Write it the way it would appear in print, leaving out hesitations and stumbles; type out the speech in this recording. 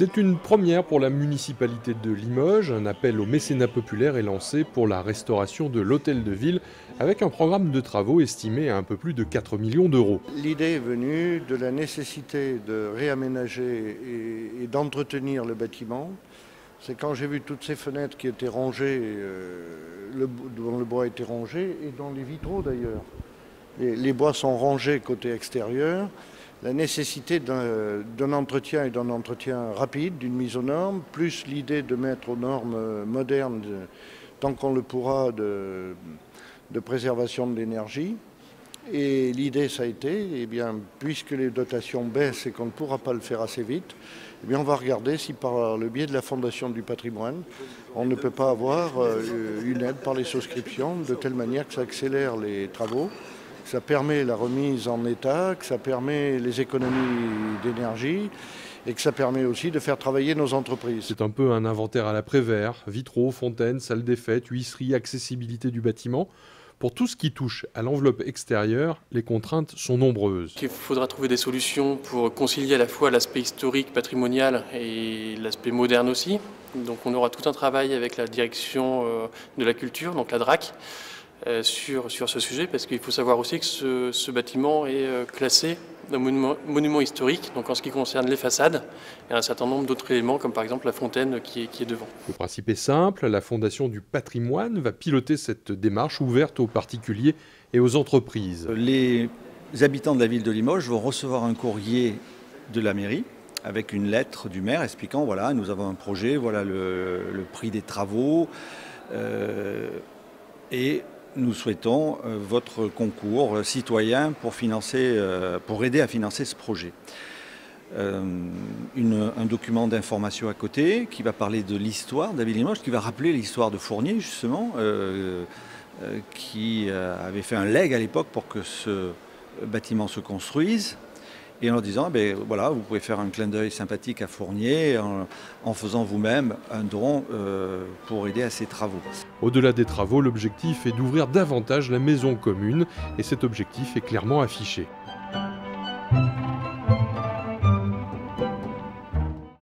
C'est une première pour la municipalité de Limoges. Un appel au mécénat populaire est lancé pour la restauration de l'hôtel de ville avec un programme de travaux estimé à un peu plus de 4 millions d'euros. L'idée est venue de la nécessité de réaménager et d'entretenir le bâtiment. C'est quand j'ai vu toutes ces fenêtres qui étaient rongées, dont le bois était rongé et dont les vitraux d'ailleurs. Les bois sont rangés côté extérieur. La nécessité d'un entretien et d'un entretien rapide, d'une mise aux normes, plus l'idée de mettre aux normes modernes, tant qu'on le pourra, de préservation de l'énergie. Et l'idée, ça a été, eh bien, puisque les dotations baissent et qu'on ne pourra pas le faire assez vite, eh bien, on va regarder si par le biais de la Fondation du patrimoine, on ne peut pas avoir une aide par les souscriptions, de telle manière que ça accélère les travaux, que ça permet la remise en état, que ça permet les économies d'énergie et que ça permet aussi de faire travailler nos entreprises. C'est un peu un inventaire à la Prévert, vitraux, fontaines, salles des fêtes, huisseries, accessibilité du bâtiment. Pour tout ce qui touche à l'enveloppe extérieure, les contraintes sont nombreuses. Il faudra trouver des solutions pour concilier à la fois l'aspect historique, patrimonial et l'aspect moderne aussi. Donc on aura tout un travail avec la direction de la culture, donc la DRAC, sur ce sujet, parce qu'il faut savoir aussi que ce bâtiment est classé d'un monument historique, donc en ce qui concerne les façades, et un certain nombre d'autres éléments, comme par exemple la fontaine qui est devant. Le principe est simple, la Fondation du patrimoine va piloter cette démarche ouverte aux particuliers et aux entreprises. Les habitants de la ville de Limoges vont recevoir un courrier de la mairie avec une lettre du maire expliquant voilà, nous avons un projet, voilà le prix des travaux et nous souhaitons votre concours citoyen pour aider à financer ce projet. Un document d'information à côté qui va parler de l'histoire de la ville de Limoges, qui va rappeler l'histoire de Fournier justement, qui avait fait un legs à l'époque pour que ce bâtiment se construise. Et en leur disant, ben, voilà, vous pouvez faire un clin d'œil sympathique à Fournier en faisant vous-même un don pour aider à ces travaux. Au-delà des travaux, l'objectif est d'ouvrir davantage la maison commune et cet objectif est clairement affiché.